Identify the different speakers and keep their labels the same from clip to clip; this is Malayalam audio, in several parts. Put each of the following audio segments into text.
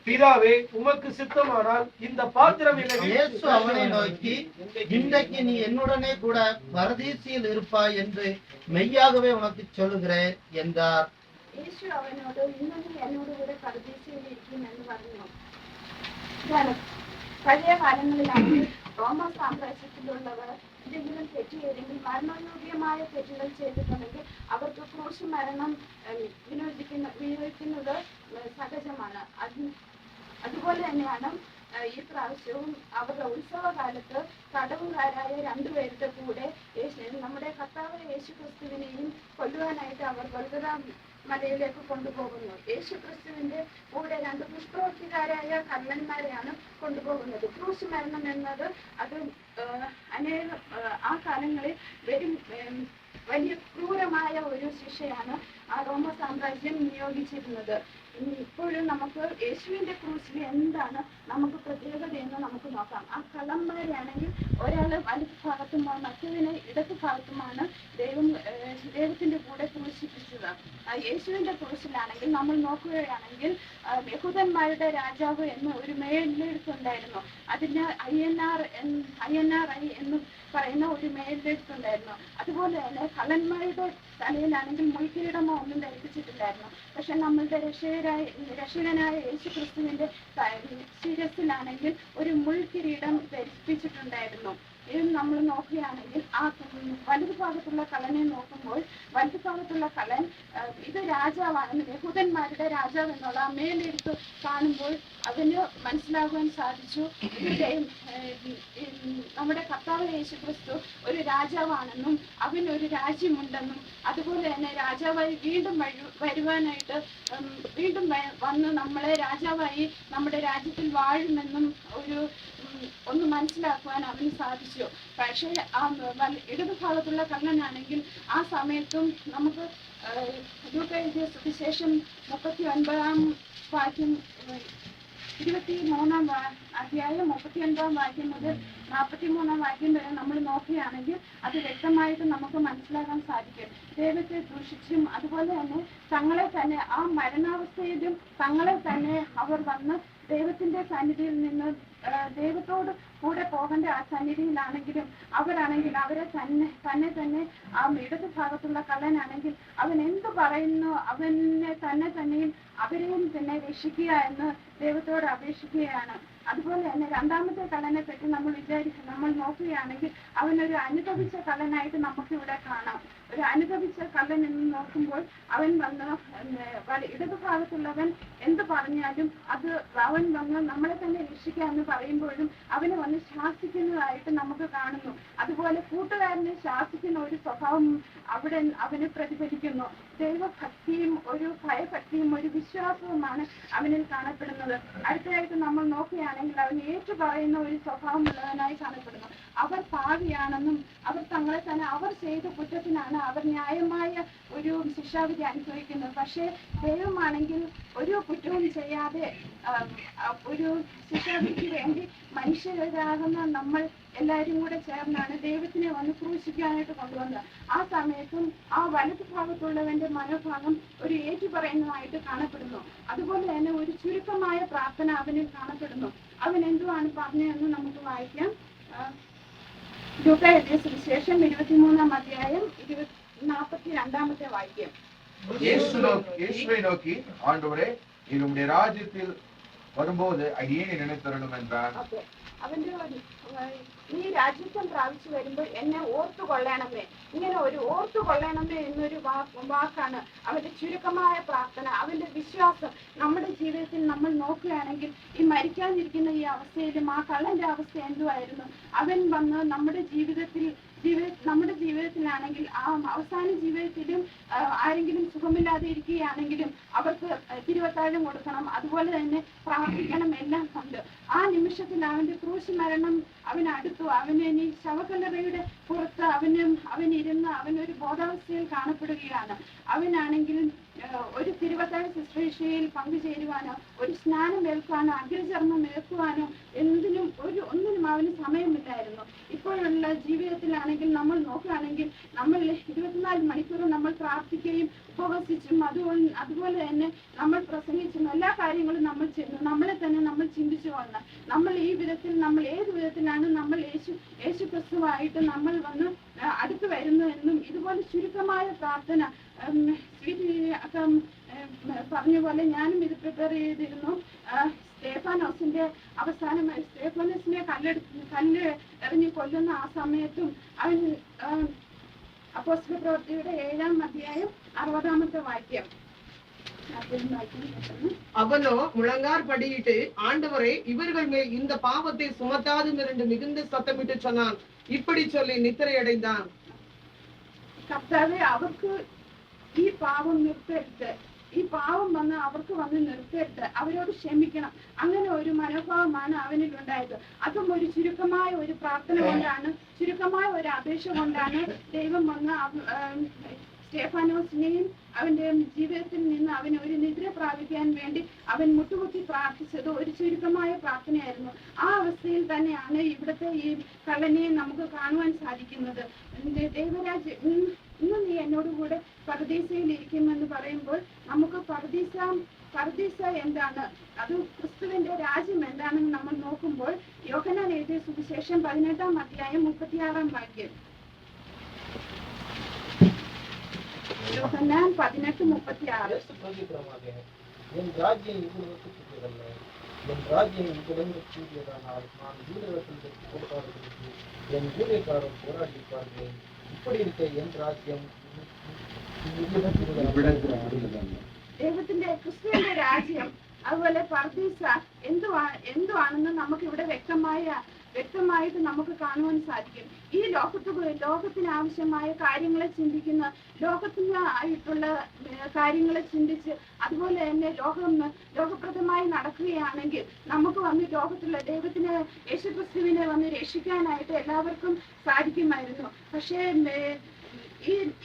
Speaker 1: பிதாவே உமக்கு சித்தமானால் இந்த பாத்திரம்
Speaker 2: இயேசு அவனை நோக்கி, இன்றைக்கு நீ என்னுடனே கூட பரதீசியில் இருப்பாய் என்று மெய்யாகவே உனக்கு சொல்லுகிறேன் என்றார்.
Speaker 3: യേശു അവനോട് ഇന്ന് നീ എന്നോട് കൂടെ പരദീസയിൽ ഇരിക്കും എന്ന് പറഞ്ഞു. പഴയ കാലങ്ങളിലാണെങ്കിൽ റോമ സാമ്രാജ്യത്തിലുള്ളവർ എന്തെങ്കിലും തെറ്റ് ചെയ്തെങ്കിൽ മരണയോഗ്യമായ തെറ്റുകൾ ചെയ്തിട്ടുണ്ടെങ്കിൽ അവർക്ക് ക്രൂശ് മരണം വിനിയോഗിക്കുന്നത് സഹജമാണ്. അതുപോലെ തന്നെയാണ് ഈ പ്രാവശ്യവും അവരുടെ ഉത്സവകാലത്ത് തടവുകാരായ രണ്ടുപേരുടെ കൂടെ നമ്മുടെ കർത്താവ് യേശു ക്രിസ്തുവിനെയും കൊല്ലുവാനായിട്ട് അവർ ഗൊൽഗൊഥാ മലയിലേക്ക് കൊണ്ടുപോകുന്നു. യേശു ക്രിസ്തുവിന്റെ കൂടെ രണ്ട് കുഷ്ഠരോഗിക്കാരായ കള്ളന്മാരെയാണ് കൊണ്ടുപോകുന്നത്. ക്രൂശ് മരണം എന്നത് അത് ആ കാലങ്ങളിൽ വലിയ ക്രൂരമായ ഒരു ശിക്ഷയാണ് ആ റോമ സാമ്രാജ്യം നിയോഗിച്ചിരുന്നത്. ഇപ്പോഴും നമുക്ക് യേശുവിന്റെ ക്രൂശിൽ എന്താണ് നമുക്ക് പ്രത്യേകത എന്ന് നമുക്ക് നോക്കാം. ആ കള്ളന്മാരെയാണെങ്കിൽ ഒരാള് വലതു ഭാഗത്തും മറ്റൊന്നിനെ ഇടതു ഭാഗത്തുമാണ് ദൈവത്തിന്റെ കൂടെ ക്രൂശിപ്പിച്ചത്. യേശുവിന്റെ ക്രൂശിലാണെങ്കിൽ നമ്മൾ നോക്കുകയാണെങ്കിൽ യഹൂദന്മാരുടെ രാജാവ് എന്ന് ഒരു മേലെഴുത്തുണ്ടായിരുന്നു. അതിന് INRI എന്ന് പറയുന്ന ഒരു മേലെഴുത്തുണ്ടായിരുന്നു. അതുപോലെ തന്നെ കള്ളന്മാരുടെ തലയിലാണെങ്കിൽ മുൾക്കിരീടമോ ഒന്നും ധരിപ്പിച്ചിട്ടില്ലായിരുന്നു. പക്ഷെ നമ്മളുടെ രക്ഷകനായ യേശു ക്രിസ്തുവിന്റെ ശിരസിലാണെങ്കിൽ ഒരു മുൾക്കിരീടം ധരിപ്പിച്ചിട്ടുണ്ടായിരുന്നു. ഇത് നമ്മൾ നോക്കുകയാണെങ്കിൽ ആ വലതു ഭാഗത്തുള്ള കള്ളനെ നോക്കുമ്പോൾ വലതു ഭാഗത്തുള്ള കള്ളൻ ഇത് രാജാവാണെന്ന് യഹൂദന്മാരുടെ രാജാവ് എന്നുള്ള ആ മേലെടുത്ത് കാണുമ്പോൾ അതിന് മനസ്സിലാകുവാൻ സാധിച്ചു നമ്മുടെ കർത്താവ് യേശു ക്രിസ്തു ഒരു രാജാവാണെന്നും അവനൊരു രാജ്യമുണ്ടെന്നും അതുപോലെ തന്നെ രാജാവായി വീണ്ടും വരുവാനായിട്ട് വീണ്ടും വന്ന് നമ്മളെ രാജാവായി നമ്മുടെ രാജ്യത്തിൽ വാഴുമെന്നും ഒന്ന് മനസ്സിലാക്കുവാൻ അവന് സാധിച്ചു. പക്ഷേ ആ ഇടതുഭാഗത്തുള്ള കള്ളനാണെങ്കിൽ ആ സമയത്തും നമുക്ക് ലൂക്കായുടെ സുവിശേഷം 39-ാം വാക്യം 23-ാം അധ്യായം 39-ാം വാക്യം മുതൽ 43-ാം വാക്യം വരെ നമ്മൾ നോക്കുകയാണെങ്കിൽ അത് വ്യക്തമായിട്ട് നമുക്ക് മനസ്സിലാക്കാൻ സാധിക്കും. ദൈവത്തെ ദൂഷിച്ചും അതുപോലെ തന്നെ തങ്ങളെ തന്നെ ആ മരണാവസ്ഥയിലും തങ്ങളെ തന്നെ അവർ വന്ന് ദൈവത്തിന്റെ സന്നിധിയിൽ നിന്ന് ദൈവത്തോട് കൂടെ പോകേണ്ട ആ സന്നിധിയിലാണെങ്കിലും അവരാണെങ്കിൽ അവരെ തന്നെ ആ ഇടതു ഭാഗത്തുള്ള കള്ളനാണെങ്കിൽ അവൻ എന്തു പറയുന്നു അവനെ തന്നെയും അവരെയും തന്നെ രക്ഷിക്കുക എന്ന് ദൈവത്തോട് അപേക്ഷിക്കുകയാണ്. അതുപോലെ തന്നെ രണ്ടാമത്തെ കള്ളനെ പറ്റി നമ്മൾ നോക്കുകയാണെങ്കിൽ അവനൊരു അനുഭവിച്ച കള്ളനായിട്ട് നമുക്കിവിടെ കാണാം. ഒരു അനുഭവിച്ച കള്ളൻ എന്ന് നോക്കുമ്പോൾ അവൻ വന്ന് ഇടതുഭാഗത്തുള്ളവൻ എന്ത് പറഞ്ഞാലും അത് അവൻ വന്ന് നമ്മളെ തന്നെ രക്ഷിക്കാമെന്ന് പറയുമ്പോഴും അവനെ വന്ന് ശാസിക്കുന്നതായിട്ട് നമുക്ക് കാണുന്നു. അതുപോലെ കൂട്ടുകാരനെ ശാസിക്കുന്ന ഒരു സ്വഭാവം അവിടെ അവന് പ്രതിഫലിക്കുന്നു. ദൈവഭക്തിയും ഒരു ഭയഭക്തിയും ഒരു വിശ്വാസവുമാണ് അവനിൽ കാണപ്പെടുന്നത്. അടുത്തതായിട്ട് നമ്മൾ നോക്കുകയാണെങ്കിൽ അവൻ ഏറ്റുപറയുന്ന ഒരു സ്വഭാവം ഉള്ളവനായി കാണപ്പെടുന്നു. അവർ പാപിയാണെന്നും അവർ തങ്ങളെ തന്നെ അവർ ചെയ്ത കുറ്റത്തിനാണ് അവർ ന്യായമായ ഒരു ശിക്ഷാവിധി അനുഭവിക്കുന്നത്. പക്ഷേ ദൈവമാണെങ്കിൽ ഒരു കുറ്റവും ചെയ്യാതെ ഒരു ശിക്ഷാവിധിക്ക് വേണ്ടി മനുഷ്യരാകുന്ന നമ്മൾ എല്ലാവരും കൂടെ ചേർന്നാണ് ദൈവത്തിനെ വന്ന് ക്രൂശിക്കാനായിട്ട് കൊണ്ടുവന്നത്. ആ സമയത്തും ആ വലതു ഭാഗത്തുള്ളവന്റെ മനോഭാഗം ഒരു ഏറ്റുപറയുന്നതായിട്ട് കാണപ്പെടുന്നു. അതുപോലെ തന്നെ ഒരു ചുരുക്കമായ പ്രാർത്ഥന അവനിൽ കാണപ്പെടുന്നു. അവൻ എന്തുവാണ് പറഞ്ഞതെന്ന് നമുക്ക് വായിക്കാം. ലൂക്കായുടെ സുവിശേഷം 23-ാം അധ്യായം 42-ാമത്തെ വാക്യം.
Speaker 4: இயேசுவை நோக்கி, ஆண்டவரே, என்னுடைய ராஜ்யத்தில் வரும்போது அடியேனை நினைத்தருளும் என்றார்.
Speaker 3: അവന്റെ ഈ രാജ്യത്വം പ്രാപിച്ചു വരുമ്പോൾ എന്നെ ഓർത്തുകൊള്ളണമേ, ഇങ്ങനെ ഒരു ഓർത്തുകൊള്ളണമേ എന്നൊരു വാക്കാണ് അവന്റെ ചുരുക്കമായ പ്രാർത്ഥന. അവന്റെ വിശ്വാസം നമ്മുടെ ജീവിതത്തിൽ നമ്മൾ നോക്കുകയാണെങ്കിൽ ഈ മരിക്കാതിരിക്കുന്ന ഈ അവസ്ഥയിലും ആ കള്ളന്റെ അവസ്ഥ എന്തുവായിരുന്നു? അവൻ വന്ന് നമ്മുടെ ജീവിതത്തിലാണെങ്കിൽ ആ അവസാന ജീവിതത്തിലും ആരെങ്കിലും സുഖമില്ലാതെ ഇരിക്കുകയാണെങ്കിലും അവർക്ക് തിരുവത്താഴം കൊടുക്കണം, അതുപോലെ തന്നെ പ്രാർത്ഥിക്കണം, എല്ലാം ഉണ്ട്. ആ നിമിഷത്തിൽ അവന്റെ ക്രൂശ് മരണം അവനടുത്തു. അവന് ഇനി ശവക്കല്ലറയുടെ പുറത്ത് അവനിരുന്ന് അവനൊരു ബോധാവസ്ഥയിൽ കാണപ്പെടുകയാണ്. അവനാണെങ്കിൽ ഒരു തിരുവത്താഴ ശുശ്രൂഷയിൽ പങ്കുചേരുവാനോ ഒരു സ്നാനം ഏൽക്കാനോ അഗ്രചർമ്മം ഏൽക്കുവാനോ ഒന്നിനും അവന് സമയമില്ലായിരുന്നു. ഇപ്പോഴുള്ള ജീവിതത്തിലാണെങ്കിൽ നമ്മൾ നോക്കുകയാണെങ്കിൽ നമ്മൾ 24 മണിക്കൂർ നമ്മൾ പ്രാർത്ഥിക്കുകയും ഉപവസിച്ചും അതുപോലെ തന്നെ നമ്മൾ പ്രസംഗിച്ചും എല്ലാ കാര്യങ്ങളും നമ്മൾ ചെയ്യുന്നു. നമ്മളെ തന്നെ നമ്മൾ ചിന്തിച്ചു കൊള്ളണം. നമ്മൾ ഈ വിധത്തിൽ നമ്മൾ ഏത് വിധത്തിലാണ് നമ്മൾ യേശു ക്രിസ്തുവായിട്ട് നമ്മൾ വന്ന് അടുത്ത് വരുന്നു എന്നും ഇതുപോലെ ചുരുക്കമായ പ്രാർത്ഥന പറഞ്ഞ പോലെ ഞാനും ഇത് പ്രിപ്പയർ ചെയ്തിരുന്നു. സ്റ്റേഫാനോസിന്റെ അവസാനമായി സ്റ്റേഫാനോസിനെ കല്ല് എറിഞ്ഞ് കൊല്ലുന്ന ആ സമയത്തും അവൻ അപ്പോസ്തല പ്രവൃത്തിയുടെ 7-ാം അധ്യായം 60-ാമത്തെ വാക്യം.
Speaker 5: அவனோ முழங்கார் படியிட்டு, ஆண்டவரே, இவர்கள் மேல் இந்த பாவத்தை சுமத்தாதும் என்று மிகுந்த சத்தமிட்டு சொன்னான். இப்படி சொல்லி நித்திரை அடைந்தான்.
Speaker 3: കർത്താവേ, അവർക്ക് ഈ പാവം നിർത്തരുത്, ഈ പാവം വന്ന് അവർക്ക് വന്ന് നിർത്തരുത്, അവരോട് ക്ഷമിക്കണം. അങ്ങനെ ഒരു മനോഭാവമാണ് അവനിൽ ഉണ്ടായത്. അതും ഒരു ചുരുക്കമായ ഒരു പ്രാർത്ഥന കൊണ്ടാണ്, ചുരുക്കമായ ഒരു അപേക്ഷ കൊണ്ടാണ് ദൈവം വന്ന് സ്റ്റേഫാനോസിനെയും അവന്റെ ജീവിതത്തിൽ നിന്ന് അവന് ഒരു നിദ്ര പ്രാപിക്കാൻ വേണ്ടി അവൻ മുട്ടുകുത്തി പ്രാർത്ഥിച്ചത് ഒരു ചുരുക്കമായ പ്രാർത്ഥനയായിരുന്നു. ആ അവസ്ഥയിൽ തന്നെയാണ് ഇവിടുത്തെ ഈ കള്ളനെ നമുക്ക് കാണുവാൻ സാധിക്കുന്നത്. ദൈവരാജ്യം ഇന്ന് നീ എന്നോടുകൂടെ പരദീസയിൽ ഇരിക്കുമെന്ന് പറയുമ്പോൾ നമുക്ക് പരദീസ എന്താണ്, അത് ക്രിസ്തുവിന്റെ രാജ്യം എന്താണെന്ന് നമ്മൾ നോക്കുമ്പോൾ യോഹന്നാൻ എഴുതിയ സുവിശേഷം 18-ാം അധ്യായം 36-ാം വാക്യം. യോഹന്നാൻ 18:36.
Speaker 2: என் ராஜ்யம் இவ்வுலகத்துக்கு கூடியதல்ல, என் ராஜ்யம் இவ்வுலகத்துக்கு கூடியதானால் நான் யூதர்களுக்கு போராடுவதற்கு என் ஊழியக்காரர் போராடிப்பார்கள். இப்படி இருக்க என் ராஜ்യം
Speaker 3: ദൈവത്തിന്റെ ക്രിസ്തുവിന്റെ രാജ്യം അതുപോലെ പർദീസ എന്തുവാണെന്ന് നമുക്ക് ഇവിടെ വ്യക്തമായിട്ട് നമുക്ക് കാണുവാൻ സാധിക്കും. ഈ ലോകത്തിന് ആവശ്യമായ കാര്യങ്ങളെ ചിന്തിക്കുന്ന, ലോകത്തിനായിട്ടുള്ള കാര്യങ്ങളെ ചിന്തിച്ച് അതുപോലെ തന്നെ ലോകപ്രദമായി നടക്കുകയാണെങ്കിൽ നമുക്ക് വന്ന് ലോകത്തിലുള്ള ദൈവത്തിന് യേശുക്രിസ്തുവിനെ വന്ന് രക്ഷിക്കാനായിട്ട് എല്ലാവർക്കും സാധിക്കുമായിരുന്നു. പക്ഷേ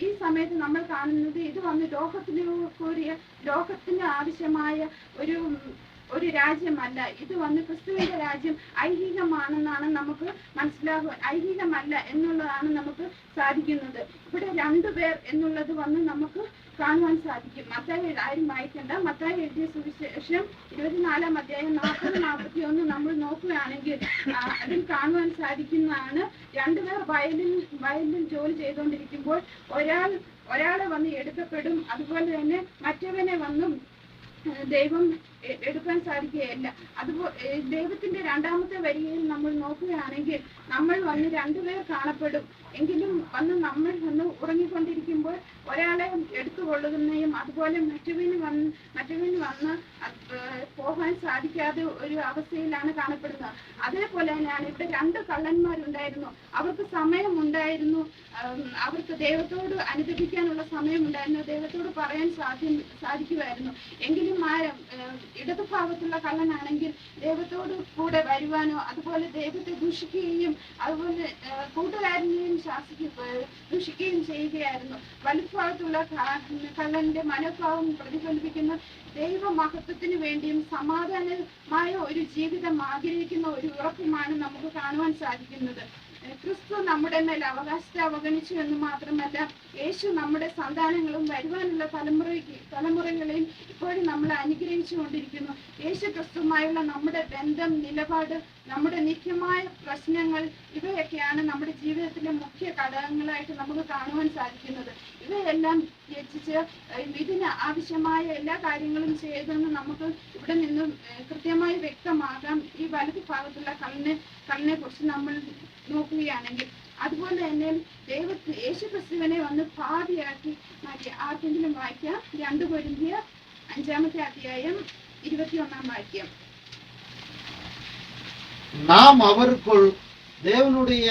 Speaker 3: ഈ സമയത്ത് നമ്മൾ കാണുന്നത് ഇത് വന്ന് ലോകത്തിന് ആവശ്യമായ ഒരു രാജ്യമല്ല. ഇത് വന്ന് ക്രിസ്തുവിന്റെ രാജ്യം ഐഹികമാണെന്നാണ് നമുക്ക് ഐഹികമല്ല എന്നുള്ളതാണ് നമുക്ക് സാധിക്കുന്നത്. ഇവിടെ 2 പേർ എന്നുള്ളത് വന്ന് നമുക്ക് കാണുവാൻ സാധിക്കും. മത്തായി ആരും വായിക്കേണ്ട. മത്തായി എഴുതിയ സുവിശേഷം 24-ാം അധ്യായം 40-41 നമ്മൾ നോക്കുകയാണെങ്കിൽ അതിൽ കാണുവാൻ സാധിക്കുന്നതാണ്. 2 പേർ വയലിൽ ജോലി ചെയ്തുകൊണ്ടിരിക്കുമ്പോൾ ഒരാളെ വന്ന് എടുക്കപ്പെടും, അതുപോലെ തന്നെ മറ്റവനെ വന്നും ദൈവം എടുക്കാൻ സാധിക്കുകയില്ല. അതുപോലെ ദൈവത്തിന്റെ 2ാമത്തെ വരികയിൽ നമ്മൾ നോക്കുകയാണെങ്കിൽ നമ്മൾ വന്ന് 2 പേർ കാണപ്പെടും. എങ്കിലും വന്ന് നമ്മൾ വന്ന് ഉറങ്ങിക്കൊണ്ടിരിക്കുമ്പോൾ ഒരാളെ എടുത്തുകൊള്ളുകയും അതുപോലെ മറ്റവന് വന്ന് പോകാൻ സാധിക്കാതെ ഒരു അവസ്ഥയിലാണ് കാണപ്പെടുന്നത്. അതേപോലെ തന്നെയാണ് ഇവിടെ 2 കള്ളന്മാരുണ്ടായിരുന്നു. അവർക്ക് സമയമുണ്ടായിരുന്നു, അവർക്ക് ദൈവത്തോട് അനുദപിക്കാനുള്ള സമയമുണ്ടായിരുന്നു, ദൈവത്തോട് പറയാൻ സാധിക്കുമായിരുന്നു. എങ്കിലും ഇടതുഭാഗത്തുള്ള കള്ളനാണെങ്കിൽ ദൈവത്തോട് കൂടെ വരുവാനോ അതുപോലെ ദൈവത്തെ ദൂഷിക്കുകയും അതുപോലെ കൂട്ടുകാരനെയും ദൂഷിക്കുകയും ചെയ്യുകയായിരുന്നു. വലതുഭാഗത്തുള്ള കള്ളന്റെ മനോഭാവം പ്രതിഫലിപ്പിക്കുന്ന ദൈവമഹത്വത്തിന് വേണ്ടിയും സമാധാനമായ ഒരു ജീവിതം ആഗ്രഹിക്കുന്ന ഒരു ഉറപ്പുമാണ് നമുക്ക് കാണുവാൻ സാധിക്കുന്നത്. ക്രിസ്തു നമ്മുടെ മേൽ അവകാശത്തെ അവഗണിച്ചു എന്ന് മാത്രമല്ല, യേശു നമ്മുടെ സന്താനങ്ങളും വരുവാനുള്ള തലമുറകളെയും ഇപ്പോഴും നമ്മൾ അനുഗ്രഹിച്ചു കൊണ്ടിരിക്കുന്നു. യേശു ക്രിസ്തുവുമായുള്ള നമ്മുടെ ബന്ധം, നിലപാട്, നമ്മുടെ നിത്യമായ പ്രശ്നങ്ങൾ ഇവയൊക്കെയാണ് നമ്മുടെ ജീവിതത്തിലെ മുഖ്യ ഘടകങ്ങളായിട്ട് നമുക്ക് കാണുവാൻ സാധിക്കുന്നത്. ഇവയെല്ലാം ത്യജിച്ച് ഇതിന് ആവശ്യമായ എല്ലാ കാര്യങ്ങളും ചെയ്തെന്ന് നമുക്ക് ഇവിടെ നിന്നും കൃത്യമായി വ്യക്തമാകാം. ഈ വലതു ഭാഗത്തുള്ള കള്ളിനെ കുറിച്ച് നമ്മൾ നോക്കുകയാണെങ്കിൽ അതുപോലെ തന്നെ യേശു ക്രിസ്തുവിനെ വന്ന് പാപിയാക്കി മാറ്റി. ആർക്കെങ്കിലും വായിക്കാം. 2 കൊരിന്ത്യർ 5-ാമത്തെ അധ്യായം 21-ാം വാക്യം.
Speaker 2: நாம் அவருக்குள் தேவனுடைய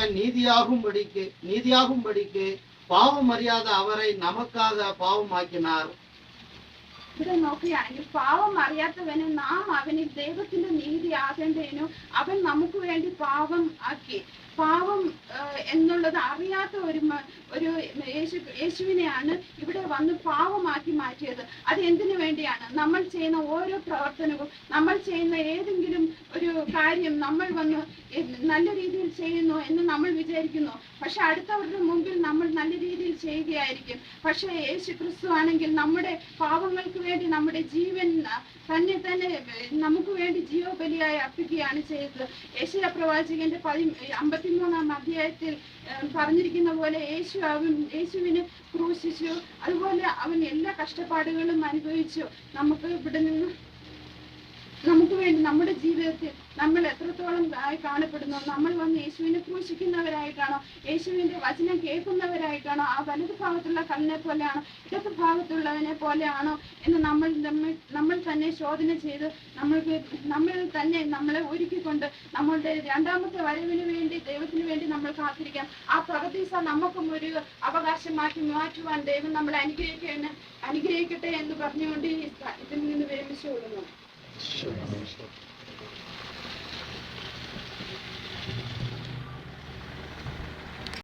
Speaker 2: நீதியாகும்படிக்கு பாவம் அறியாத அவரை நமக்காக பாவமாக்கினார்.
Speaker 3: ഇവിടെ നോക്കുകയാണെങ്കിൽ പാവം അറിയാത്തവന് നാം അവനിൽ ദൈവത്തിന്റെ നീതി ആകേണ്ടതിനും അവൻ നമുക്ക് വേണ്ടി പാവം ആക്കി. പാവം എന്നുള്ളത് അറിയാത്ത ഒരു യേശുവിനെയാണ് ഇവിടെ വന്ന് പാവമാക്കി മാറ്റിയത്. അത് എന്തിനു വേണ്ടിയാണ്? നമ്മൾ ചെയ്യുന്ന ഓരോ പ്രവർത്തനവും, നമ്മൾ ചെയ്യുന്ന ഏതെങ്കിലും ഒരു കാര്യം നമ്മൾ വന്ന് നല്ല രീതിയിൽ ചെയ്യുന്നു എന്ന് നമ്മൾ വിചാരിക്കുന്നു. പക്ഷെ അടുത്തവരുടെ മുമ്പിൽ നമ്മൾ നല്ല രീതിയിൽ ചെയ്യുകയായിരിക്കും. പക്ഷെ യേശു ക്രിസ്തു ആണെങ്കിൽ നമ്മുടെ പാവങ്ങൾക്ക് വേണ്ടി നമ്മുടെ ജീവൻ തന്നെ നമുക്ക് വേണ്ടി ജീവബലിയായി അർപ്പിക്കുകയാണ് ചെയ്തത്. യേശയ്യാ പ്രവാചകന്റെ 53-ാം അധ്യായത്തിൽ പറഞ്ഞിരിക്കുന്ന പോലെ യേശുവിന് ക്രൂശിച്ചു, അതുപോലെ അവൻ എല്ലാ കഷ്ടപ്പാടുകളും അനുഭവിച്ചു. നമുക്ക് വേണ്ടി നമ്മുടെ ജീവിതത്തിൽ നമ്മൾ എത്രത്തോളം കാണപ്പെടുന്നു? നമ്മൾ വന്ന് യേശുവിനെ ക്രൂശിക്കുന്നവരായിട്ടാണോ? യേശുവിന്റെ വചനം കേൾക്കുന്നവരായിട്ടാണോ? ആ വലതു ഭാഗത്തുള്ള കല്ലിനെ പോലെയാണോ, ഇടതു ഭാഗത്തുള്ളവനെ പോലെയാണോ എന്ന് നമ്മൾ തന്നെ ശോധന ചെയ്ത് നമ്മൾ തന്നെ നമ്മളെ ഒരുക്കിക്കൊണ്ട് നമ്മളുടെ രണ്ടാമത്തെ വരവിന് വേണ്ടി, ദൈവത്തിന് വേണ്ടി നമ്മൾ കാത്തിരിക്കാം. ആ പറുദീസ നമുക്കും ഒരു അവകാശമാക്കി മാറ്റുവാൻ ദൈവം നമ്മളെ അനുഗ്രഹിക്കട്ടെ എന്ന് പറഞ്ഞുകൊണ്ട് ഇതിൽ നിന്ന് വിരമിച്ചു കൊള്ളുന്നു.